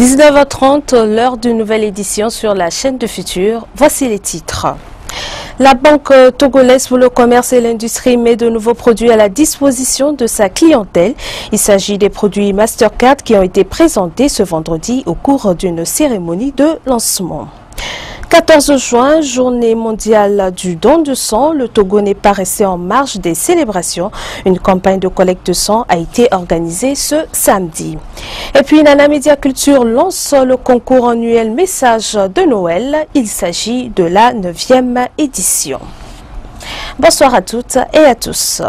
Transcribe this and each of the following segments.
19h30, l'heure d'une nouvelle édition sur la chaîne de Futur. Voici les titres. La Banque togolaise pour le commerce et l'industrie met de nouveaux produits à la disposition de sa clientèle. Il s'agit des produits Mastercard qui ont été présentés ce vendredi au cours d'une cérémonie de lancement. 14 juin, journée mondiale du don de sang. Le Togo n'est pas resté en marge des célébrations. Une campagne de collecte de sang a été organisée ce samedi. Et puis, Nana Média Culture lance le concours annuel Message de Noël. Il s'agit de la 9e édition. Bonsoir à toutes et à tous.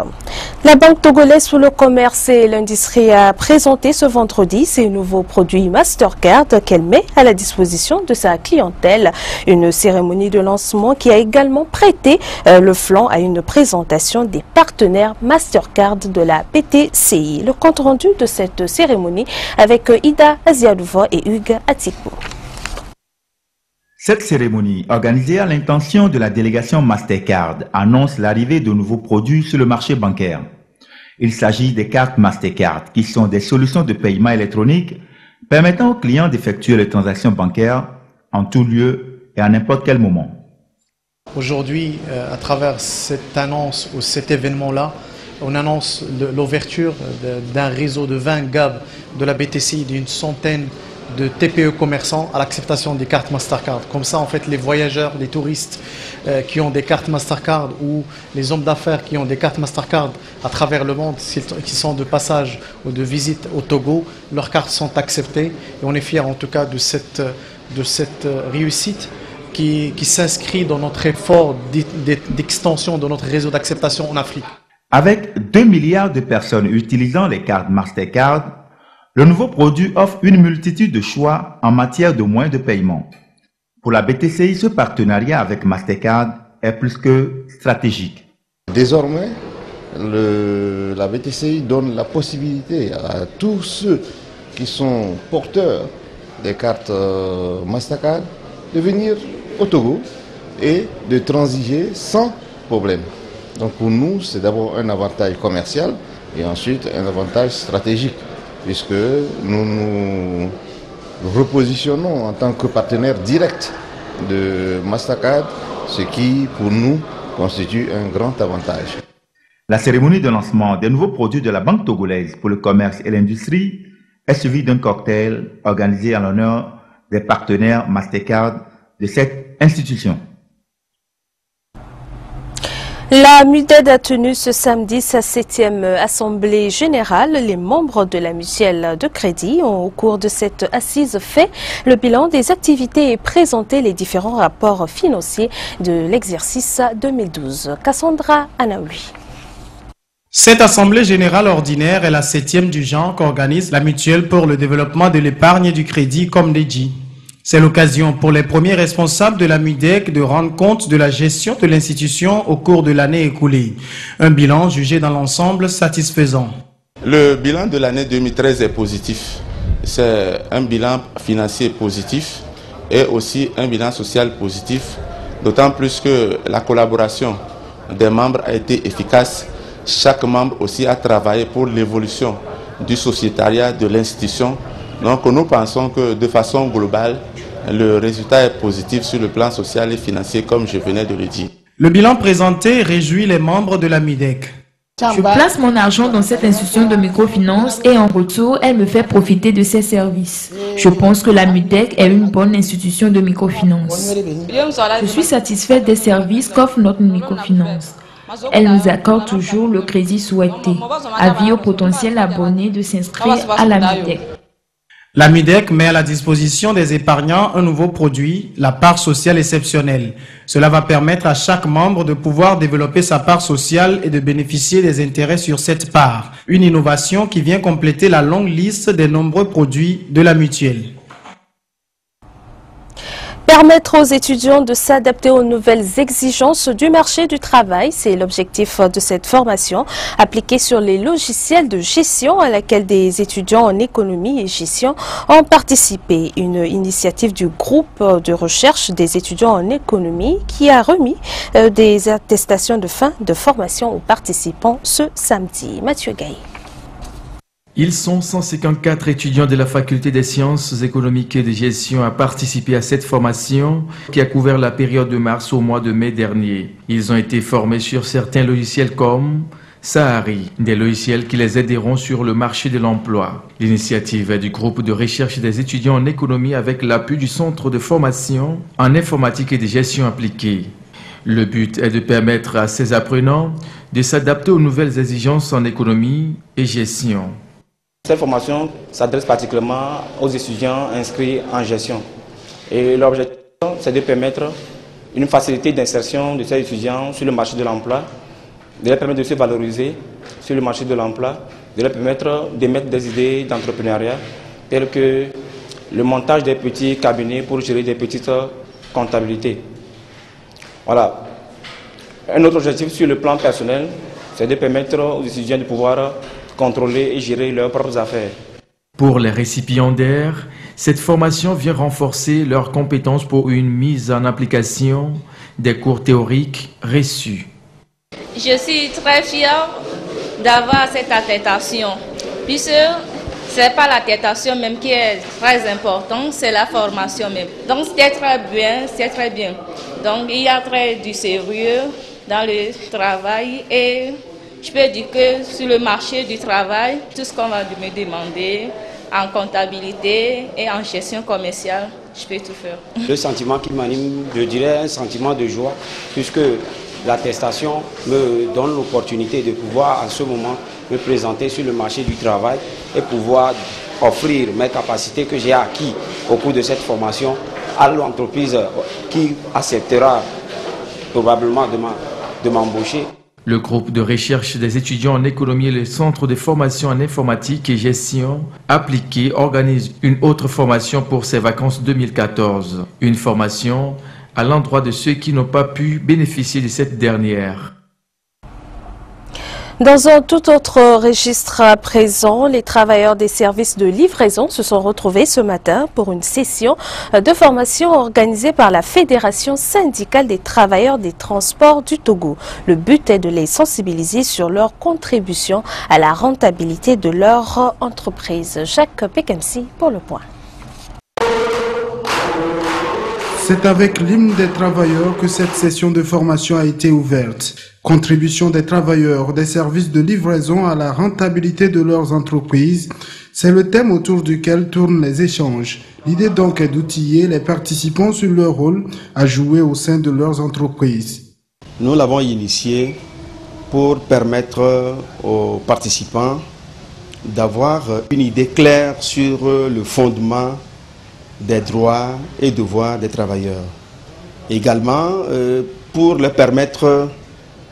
La Banque togolaise pour le commerce et l'industrie a présenté ce vendredi ses nouveaux produits Mastercard qu'elle met à la disposition de sa clientèle. Une cérémonie de lancement qui a également prêté le flanc à une présentation des partenaires Mastercard de la BTCI. Le compte rendu de cette cérémonie avec Ida Aziadouva et Hugues Atikou. Cette cérémonie, organisée à l'intention de la délégation Mastercard, annonce l'arrivée de nouveaux produits sur le marché bancaire. Il s'agit des cartes Mastercard, qui sont des solutions de paiement électronique permettant aux clients d'effectuer les transactions bancaires en tout lieu et à n'importe quel moment. Aujourd'hui, à travers cette annonce ou cet événement-là, on annonce l'ouverture d'un réseau de 20 GAB de la BTCI d'une centaine de TPE commerçants à l'acceptation des cartes Mastercard. Comme ça, en fait, les voyageurs, les touristes qui ont des cartes Mastercard ou les hommes d'affaires qui ont des cartes Mastercard à travers le monde, qui sont de passage ou de visite au Togo, leurs cartes sont acceptées. Et on est fiers en tout cas de cette réussite qui s'inscrit dans notre effort d'extension de notre réseau d'acceptation en Afrique. Avec 2 milliards de personnes utilisant les cartes Mastercard, le nouveau produit offre une multitude de choix en matière de moyens de paiement. Pour la BTCI, ce partenariat avec Mastercard est plus que stratégique. Désormais, la BTCI donne la possibilité à tous ceux qui sont porteurs des cartes Mastercard de venir au Togo et de transiger sans problème. Donc pour nous, c'est d'abord un avantage commercial et ensuite un avantage stratégique, puisque nous nous repositionnons en tant que partenaire direct de Mastercard, ce qui, pour nous, constitue un grand avantage. La cérémonie de lancement des nouveaux produits de la Banque togolaise pour le commerce et l'industrie est suivie d'un cocktail organisé en l'honneur des partenaires Mastercard de cette institution. La MUDED a tenu ce samedi sa 7e assemblée générale. Les membres de la mutuelle de crédit ont, au cours de cette assise, fait le bilan des activités et présenté les différents rapports financiers de l'exercice 2012. Cassandra Anaoui. Cette assemblée générale ordinaire est la 7e du genre qu'organise la mutuelle pour le développement de l'épargne et du crédit comme DEDJI. C'est l'occasion pour les premiers responsables de la MUDEC de rendre compte de la gestion de l'institution au cours de l'année écoulée. Un bilan jugé dans l'ensemble satisfaisant. Le bilan de l'année 2013 est positif. C'est un bilan financier positif et aussi un bilan social positif, d'autant plus que la collaboration des membres a été efficace. Chaque membre aussi a travaillé pour l'évolution du sociétariat de l'institution. Donc nous pensons que de façon globale, le résultat est positif sur le plan social et financier, comme je venais de le dire. Le bilan présenté réjouit les membres de la MUDEC. Je place mon argent dans cette institution de microfinance et en retour, elle me fait profiter de ses services. Je pense que la MUDEC est une bonne institution de microfinance. Je suis satisfaite des services qu'offre notre microfinance. Elle nous accorde toujours le crédit souhaité. Avis aux potentiels abonnés de s'inscrire à la MUDEC. La MUDEC met à la disposition des épargnants un nouveau produit, la part sociale exceptionnelle. Cela va permettre à chaque membre de pouvoir développer sa part sociale et de bénéficier des intérêts sur cette part. Une innovation qui vient compléter la longue liste des nombreux produits de la mutuelle. Permettre aux étudiants de s'adapter aux nouvelles exigences du marché du travail, c'est l'objectif de cette formation appliquée sur les logiciels de gestion à laquelle des étudiants en économie et gestion ont participé. Une initiative du groupe de recherche des étudiants en économie qui a remis des attestations de fin de formation aux participants ce samedi. Mathieu Gaye. Ils sont 154 étudiants de la faculté des sciences économiques et de gestion à participer à cette formation qui a couvert la période de mars au mois de mai dernier. Ils ont été formés sur certains logiciels comme Sahari, des logiciels qui les aideront sur le marché de l'emploi. L'initiative est du groupe de recherche des étudiants en économie avec l'appui du centre de formation en informatique et de gestion appliquée. Le but est de permettre à ces apprenants de s'adapter aux nouvelles exigences en économie et gestion. Cette formation s'adresse particulièrement aux étudiants inscrits en gestion. Et l'objectif, c'est de permettre une facilité d'insertion de ces étudiants sur le marché de l'emploi, de leur permettre de se valoriser sur le marché de l'emploi, de leur permettre d'émettre des idées d'entrepreneuriat, telles que le montage des petits cabinets pour gérer des petites comptabilités. Voilà. Un autre objectif sur le plan personnel, c'est de permettre aux étudiants de pouvoir contrôler et gérer leurs propres affaires. Pour les récipiendaires, cette formation vient renforcer leurs compétences pour une mise en application des cours théoriques reçus. Je suis très fière d'avoir cette attestation, puisque ce n'est pas l'attestation même qui est très importante, c'est la formation même. Donc c'est très bien. Donc il y a du sérieux dans le travail et je peux dire que sur le marché du travail, tout ce qu'on va me demander en comptabilité et en gestion commerciale, je peux tout faire. Le sentiment qui m'anime, je dirais un sentiment de joie, puisque l'attestation me donne l'opportunité de pouvoir en ce moment me présenter sur le marché du travail et pouvoir offrir mes capacités que j'ai acquises au cours de cette formation à l'entreprise qui acceptera probablement de m'embaucher. Le groupe de recherche des étudiants en économie et le centre de formation en informatique et gestion appliquée organise une autre formation pour ces vacances 2014. Une formation à l'endroit de ceux qui n'ont pas pu bénéficier de cette dernière. Dans un tout autre registre à présent, les travailleurs des services de livraison se sont retrouvés ce matin pour une session de formation organisée par la Fédération syndicale des travailleurs des transports du Togo. Le but est de les sensibiliser sur leur contribution à la rentabilité de leur entreprise. Jacques Pekemsi pour le point. C'est avec l'hymne des travailleurs que cette session de formation a été ouverte. Contribution des travailleurs des services de livraison à la rentabilité de leurs entreprises, c'est le thème autour duquel tournent les échanges. L'idée donc est d'outiller les participants sur leur rôle à jouer au sein de leurs entreprises. Nous l'avons initié pour permettre aux participants d'avoir une idée claire sur le fondement des droits et devoirs des travailleurs. Également, pour leur permettre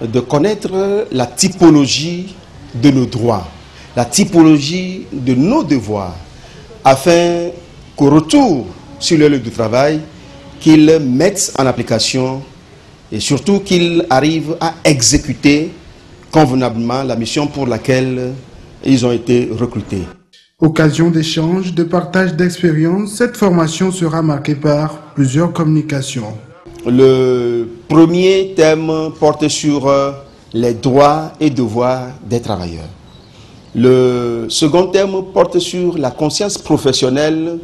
de connaître la typologie de nos droits, la typologie de nos devoirs, afin qu'au retour sur le lieu de travail, qu'ils mettent en application et surtout qu'ils arrivent à exécuter convenablement la mission pour laquelle ils ont été recrutés. Occasion d'échange, de partage d'expériences, cette formation sera marquée par plusieurs communications. Le premier thème porte sur les droits et devoirs des travailleurs. Le second thème porte sur la conscience professionnelle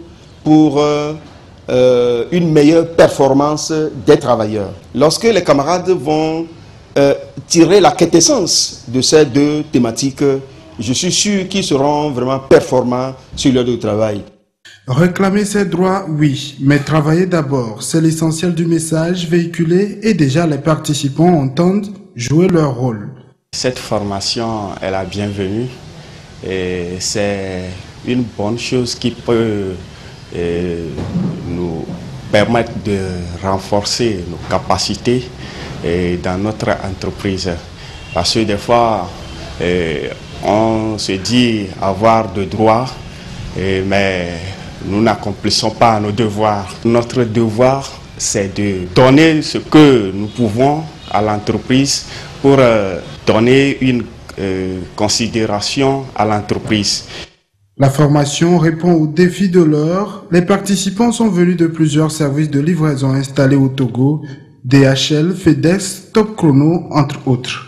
pour une meilleure performance des travailleurs. Lorsque les camarades vont tirer la quintessence de ces deux thématiques, je suis sûr qu'ils seront vraiment performants sur leur lieu de travail. Réclamer ses droits, oui, mais travailler d'abord, c'est l'essentiel du message véhiculé et déjà les participants entendent jouer leur rôle. Cette formation est la bienvenue et c'est une bonne chose qui peut nous permettre de renforcer nos capacités dans notre entreprise. Parce que des fois, on se dit avoir de droits, mais nous n'accomplissons pas nos devoirs. Notre devoir, c'est de donner ce que nous pouvons à l'entreprise pour donner une considération à l'entreprise. La formation répond aux défis de l'heure. Les participants sont venus de plusieurs services de livraison installés au Togo, DHL, FedEx, Top Chrono, entre autres.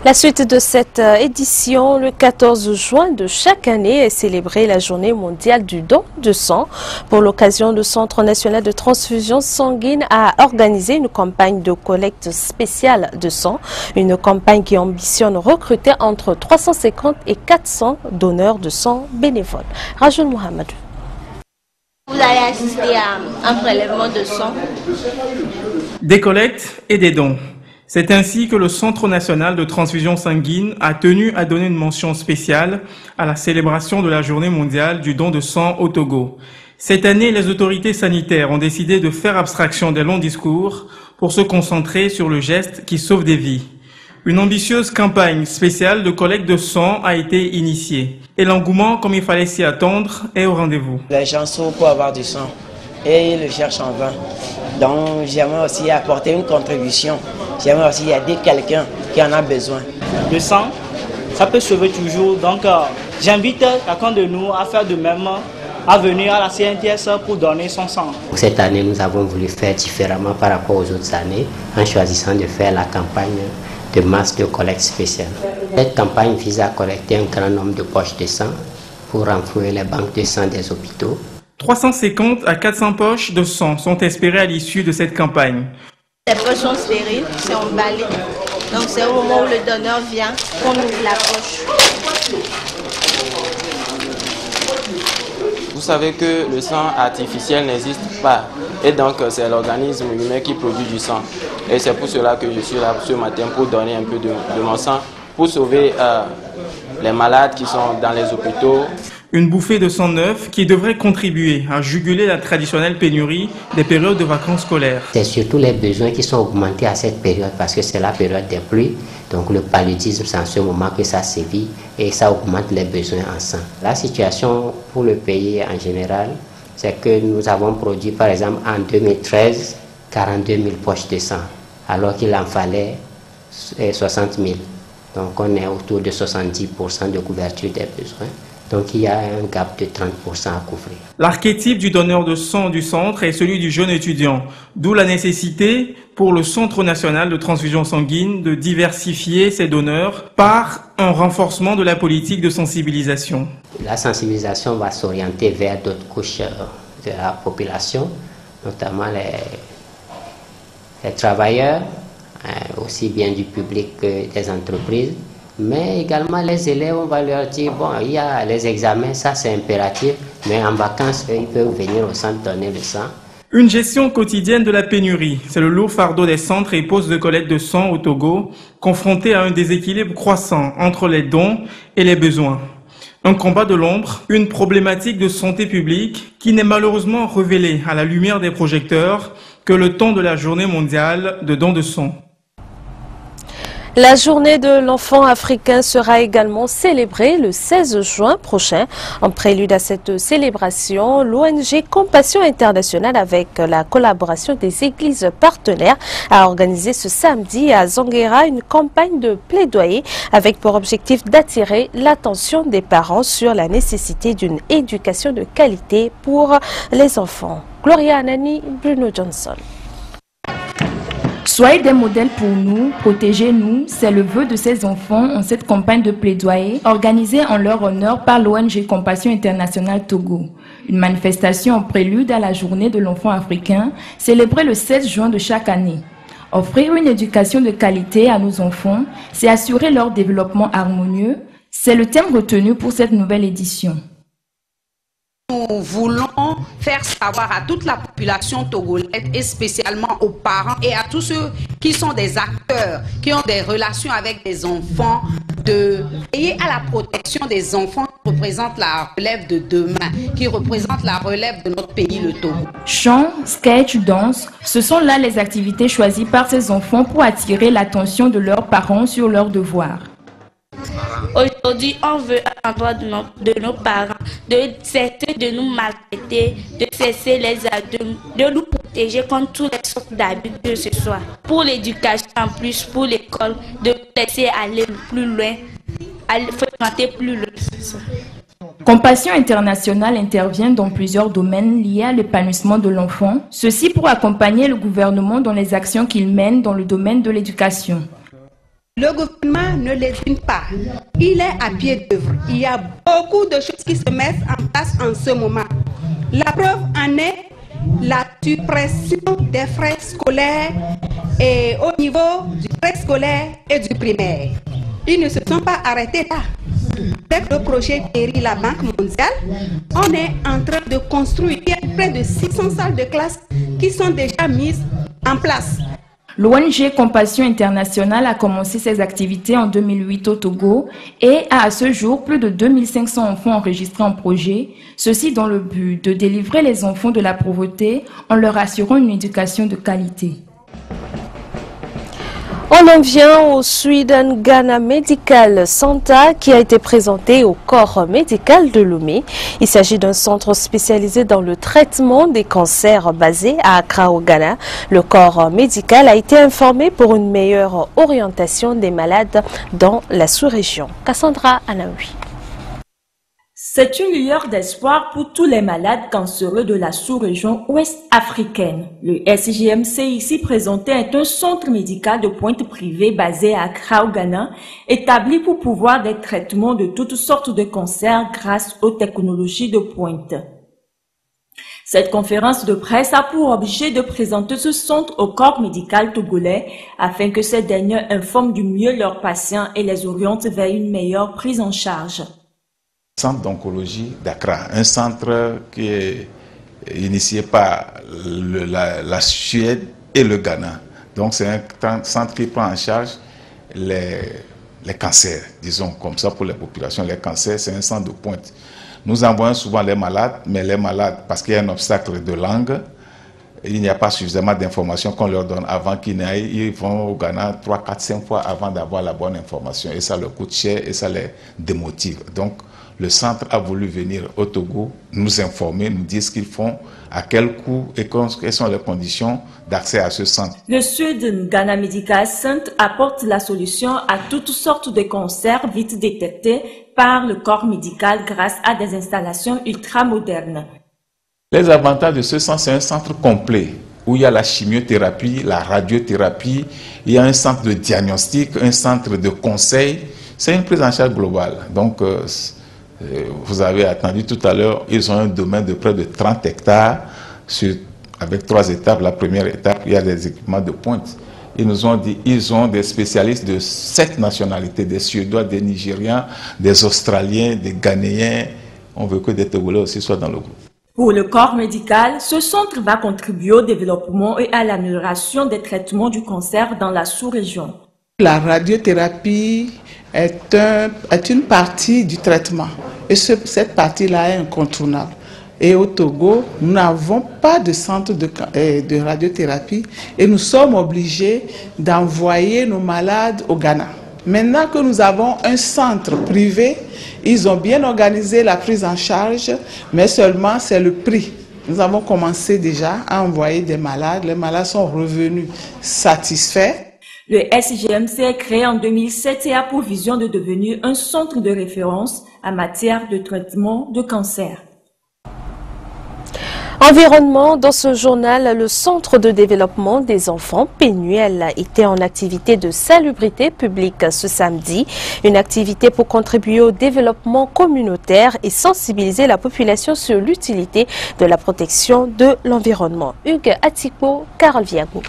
La suite de cette édition, le 14 juin de chaque année, est célébrée la journée mondiale du don de sang. Pour l'occasion, le Centre national de transfusion sanguine a organisé une campagne de collecte spéciale de sang. Une campagne qui ambitionne recruter entre 350 et 400 donneurs de sang bénévoles. Rajoul Mohamedou. Vous allez assister à un prélèvement de sang. Des collectes et des dons. C'est ainsi que le Centre national de transfusion sanguine a tenu à donner une mention spéciale à la célébration de la journée mondiale du don de sang au Togo. Cette année, les autorités sanitaires ont décidé de faire abstraction des longs discours pour se concentrer sur le geste qui sauve des vies. Une ambitieuse campagne spéciale de collecte de sang a été initiée. Et l'engouement, comme il fallait s'y attendre, est au rendez-vous. Les gens sont pour avoir du sang et ils le cherchent en vain. Donc j'aimerais aussi apporter une contribution. J'aimerais aussi aider quelqu'un qui en a besoin. Le sang, ça peut sauver toujours. Donc j'invite chacun de nous à faire de même, à venir à la CNTS pour donner son sang. Cette année, nous avons voulu faire différemment par rapport aux autres années en choisissant de faire la campagne de masse de collecte spéciale. Cette campagne vise à collecter un grand nombre de poches de sang pour renflouer les banques de sang des hôpitaux. 350 à 400 poches de sang sont espérées à l'issue de cette campagne. Les poches sont stériles, c'est emballé. Donc c'est au moment où le donneur vient qu'on ouvre la poche. Vous savez que le sang artificiel n'existe pas. Et donc c'est l'organisme humain qui produit du sang. Et c'est pour cela que je suis là ce matin pour donner un peu de mon sang, pour sauver les malades qui sont dans les hôpitaux. Une bouffée de sang neuf qui devrait contribuer à juguler la traditionnelle pénurie des périodes de vacances scolaires. C'est surtout les besoins qui sont augmentés à cette période parce que c'est la période des pluies. Donc le paludisme, c'est en ce moment que ça sévit et ça augmente les besoins en sang. La situation pour le pays en général, c'est que nous avons produit par exemple en 2013 42 000 poches de sang alors qu'il en fallait 60 000. Donc on est autour de 70% de couverture des besoins. Donc il y a un gap de 30% à couvrir. L'archétype du donneur de sang du centre est celui du jeune étudiant, d'où la nécessité pour le Centre national de transfusion sanguine de diversifier ses donneurs par un renforcement de la politique de sensibilisation. La sensibilisation va s'orienter vers d'autres couches de la population, notamment les travailleurs, aussi bien du public que des entreprises. Mais également les élèves, on va leur dire, bon, il y a les examens, ça c'est impératif, mais en vacances, ils peuvent venir au centre donner le sang. Une gestion quotidienne de la pénurie, c'est le lourd fardeau des centres et postes de collecte de sang au Togo, confrontés à un déséquilibre croissant entre les dons et les besoins. Un combat de l'ombre, une problématique de santé publique qui n'est malheureusement révélée à la lumière des projecteurs que le temps de la journée mondiale de don de sang. La journée de l'enfant africain sera également célébrée le 16 juin prochain. En prélude à cette célébration, l'ONG Compassion Internationale, avec la collaboration des églises partenaires, a organisé ce samedi à Zanguera une campagne de plaidoyer avec pour objectif d'attirer l'attention des parents sur la nécessité d'une éducation de qualité pour les enfants. Gloria Anani, Bruno Johnson. Soyez des modèles pour nous, protégez-nous, c'est le vœu de ces enfants en cette campagne de plaidoyer organisée en leur honneur par l'ONG Compassion Internationale Togo. Une manifestation en prélude à la journée de l'enfant africain, célébrée le 16 juin de chaque année. Offrir une éducation de qualité à nos enfants, c'est assurer leur développement harmonieux. C'est le thème retenu pour cette nouvelle édition. Nous voulons faire savoir à toute la population togolaise et spécialement aux parents et à tous ceux qui sont des acteurs, qui ont des relations avec des enfants, de veiller à la protection des enfants qui représentent la relève de demain, qui représentent la relève de notre pays, le Togo. Chant, sketch, danse, ce sont là les activités choisies par ces enfants pour attirer l'attention de leurs parents sur leurs devoirs. Aujourd'hui, on veut à l'endroit de nos parents de cesser de nous maltraiter, de cesser de nous protéger contre tous les sortes d'abus que ce soit. Pour l'éducation en plus, pour l'école, de laisser aller plus loin, aller fréquenter plus loin. Compassion Internationale intervient dans plusieurs domaines liés à l'épanouissement de l'enfant, ceci pour accompagner le gouvernement dans les actions qu'il mène dans le domaine de l'éducation. Le gouvernement ne lésine pas. Il est à pied d'œuvre. Il y a beaucoup de choses qui se mettent en place en ce moment. La preuve en est la suppression des frais scolaires et au niveau du préscolaire et du primaire. Ils ne se sont pas arrêtés là. Avec le projet PERI, la Banque mondiale, on est en train de construire près de 600 salles de classe qui sont déjà mises en place. L'ONG Compassion Internationale a commencé ses activités en 2008 au Togo et a à ce jour plus de 2500 enfants enregistrés en projet, ceci dans le but de délivrer les enfants de la pauvreté en leur assurant une éducation de qualité. On en vient au Sweden Ghana Medical Center qui a été présenté au corps médical de Lomé. Il s'agit d'un centre spécialisé dans le traitement des cancers basé à Accra au Ghana. Le corps médical a été informé pour une meilleure orientation des malades dans la sous-région. Cassandra Anaoui. C'est une lueur d'espoir pour tous les malades cancéreux de la sous-région ouest africaine. Le SGMC ici présenté est un centre médical de pointe privé basé à Accra au Ghana, établi pour pouvoir des traitements de toutes sortes de cancers grâce aux technologies de pointe. Cette conférence de presse a pour objet de présenter ce centre au corps médical togolais afin que ces derniers informent du mieux leurs patients et les orientent vers une meilleure prise en charge. Centre d'oncologie d'Accra, un centre qui est initié par la Suède et le Ghana. Donc c'est un centre qui prend en charge les cancers, disons comme ça pour les populations. Les cancers, c'est un centre de pointe. Nous envoyons souvent les malades, mais les malades, parce qu'il y a un obstacle de langue, il n'y a pas suffisamment d'informations qu'on leur donne avant qu'ils n'aillent. Ils vont au Ghana 3, 4, 5 fois avant d'avoir la bonne information. Et ça leur coûte cher et ça les démotive. Donc, le centre a voulu venir au Togo, nous informer, nous dire ce qu'ils font, à quel coût et quelles sont les conditions d'accès à ce centre. Le Sweden Ghana Medical Center apporte la solution à toutes sortes de cancers vite détectés par le corps médical grâce à des installations ultramodernes. Les avantages de ce centre, c'est un centre complet où il y a la chimiothérapie, la radiothérapie, il y a un centre de diagnostic, un centre de conseil. C'est une prise en charge globale. Donc, vous avez attendu tout à l'heure, ils ont un domaine de près de 30 hectares avec 3 étapes. La première étape, il y a des équipements de pointe. Ils nous ont dit ils ont des spécialistes de 7 nationalités, des Suédois, des Nigérians, des Australiens, des Ghanéens. On veut que des Togolais aussi soient dans le groupe. Pour le corps médical, ce centre va contribuer au développement et à l'amélioration des traitements du cancer dans la sous-région. La radiothérapie est une partie du traitement et cette partie-là est incontournable. Et au Togo, nous n'avons pas de centre de radiothérapie et nous sommes obligés d'envoyer nos malades au Ghana. Maintenant que nous avons un centre privé, ils ont bien organisé la prise en charge, mais seulement c'est le prix. Nous avons commencé déjà à envoyer des malades. Les malades sont revenus satisfaits. Le SGMC est créé en 2007 et a pour vision de devenir un centre de référence en matière de traitement de cancer. Environnement, dans ce journal, le Centre de développement des enfants Pénuel était en activité de salubrité publique ce samedi. Une activité pour contribuer au développement communautaire et sensibiliser la population sur l'utilité de la protection de l'environnement. Hugues Atiko, Carole Viago.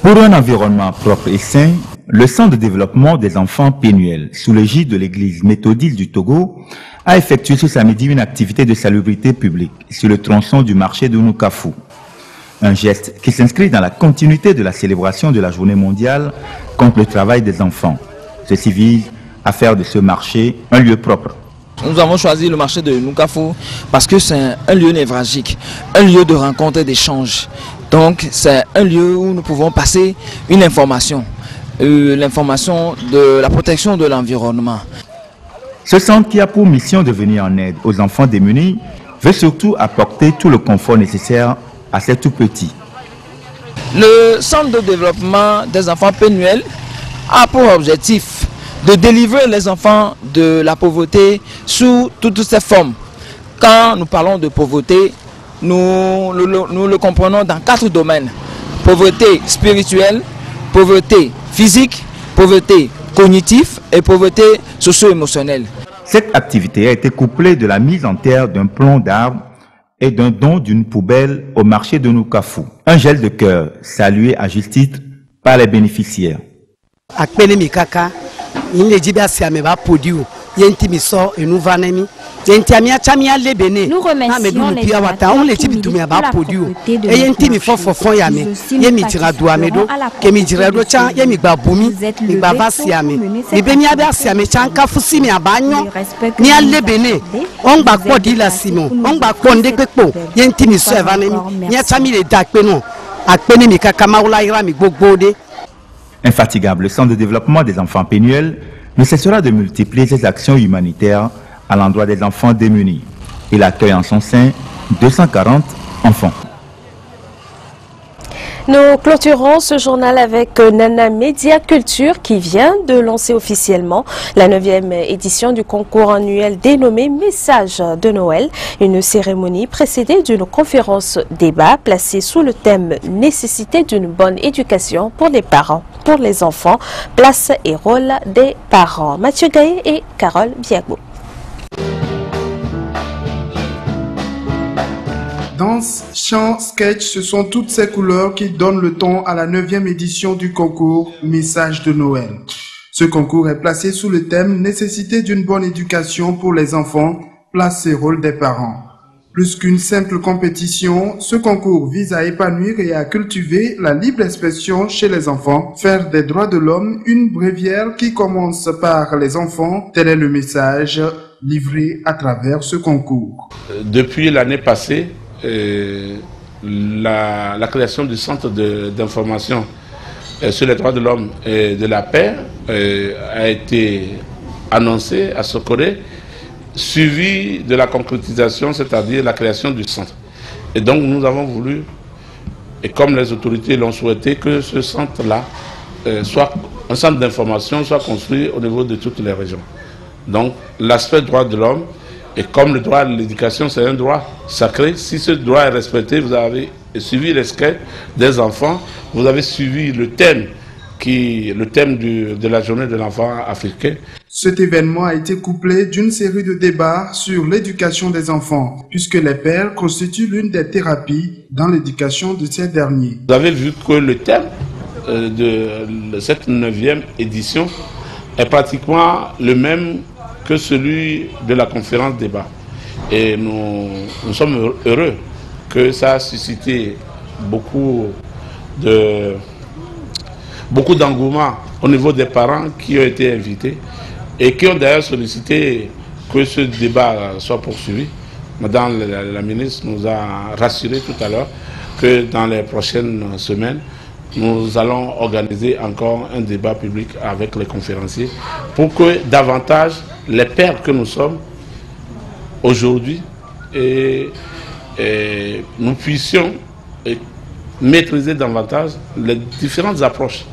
Pour un environnement propre et sain, le Centre de développement des enfants Pénuel, sous l'égide de l'église méthodiste du Togo, a effectué ce samedi une activité de salubrité publique sur le tronçon du marché de Nukafu. Un geste qui s'inscrit dans la continuité de la célébration de la journée mondiale contre le travail des enfants. Ceci vise à faire de ce marché un lieu propre. Nous avons choisi le marché de Nukafu parce que c'est un lieu névralgique, un lieu de rencontre et d'échange. Donc c'est un lieu où nous pouvons passer une information, l'information de la protection de l'environnement. Ce centre qui a pour mission de venir en aide aux enfants démunis veut surtout apporter tout le confort nécessaire à ces tout-petits. Le centre de développement des enfants Pénuel a pour objectif de délivrer les enfants de la pauvreté sous toutes ses formes. Quand nous parlons de pauvreté, nous le comprenons dans 4 domaines. Pauvreté spirituelle, pauvreté physique, pauvreté cognitive et pauvreté socio-émotionnelle. Cette activité a été couplée de la mise en terre d'un plomb d'arbre et d'un don d'une poubelle au marché de Nukafu. Un gel de cœur salué à juste titre par les bénéficiaires. Nous remercions les autorités de la propreté de Infatigable, le Centre de développement des enfants Pénuel ne cessera de multiplier ses actions humanitaires à l'endroit des enfants démunis. Il accueille en son sein 240 enfants. Nous clôturons ce journal avec Nana Média Culture qui vient de lancer officiellement la 9e édition du concours annuel dénommé Message de Noël. Une cérémonie précédée d'une conférence débat placée sous le thème Nécessité d'une bonne éducation pour les parents, pour les enfants, place et rôle des parents. Mathieu Gaye et Carole Biago. Danse, chant, sketch, ce sont toutes ces couleurs qui donnent le ton à la 9e édition du concours Message de Noël. Ce concours est placé sous le thème Nécessité d'une bonne éducation pour les enfants, place et rôle des parents. Plus qu'une simple compétition, ce concours vise à épanouir et à cultiver la libre expression chez les enfants, faire des droits de l'homme une bréviaire qui commence par les enfants, tel est le message livré à travers ce concours. Depuis l'année passée, la création du centre d'information sur les droits de l'homme et de la paix a été annoncée à Sokoré, suivi de la concrétisation, c'est-à-dire la création du centre. Et donc nous avons voulu, et comme les autorités l'ont souhaité, que ce centre-là soit un centre d'information, soit construit au niveau de toutes les régions. Donc l'aspect droit de l'homme, et comme le droit à l'éducation, c'est un droit sacré, si ce droit est respecté, vous avez suivi les sketchs des enfants, vous avez suivi le thème de la journée de l'enfant africain. Cet événement a été couplé d'une série de débats sur l'éducation des enfants, puisque les pères constituent l'une des thérapies dans l'éducation de ces derniers. Vous avez vu que le thème de cette 9e édition est pratiquement le même que celui de la conférence débat. Et nous sommes heureux que ça a suscité beaucoup d'engouement au niveau des parents qui ont été invités et qui ont d'ailleurs sollicité que ce débat soit poursuivi. Madame la ministre nous a rassuré tout à l'heure que dans les prochaines semaines, nous allons organiser encore un débat public avec les conférenciers pour que davantage les pères que nous sommes aujourd'hui et nous puissions maîtriser davantage les différentes approches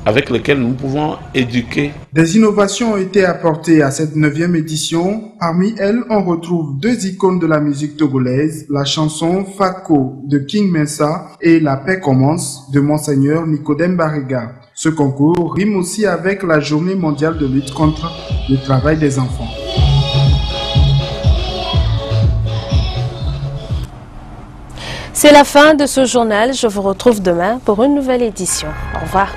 avec lesquelles nous pouvons éduquer. Des innovations ont été apportées à cette 9e édition. Parmi elles, on retrouve 2 icônes de la musique togolaise, la chanson Fako de King Mensa et La paix commence de Monseigneur Nicodème Barriga. Ce concours rime aussi avec la Journée mondiale de lutte contre le travail des enfants. C'est la fin de ce journal. Je vous retrouve demain pour une nouvelle édition. Au revoir.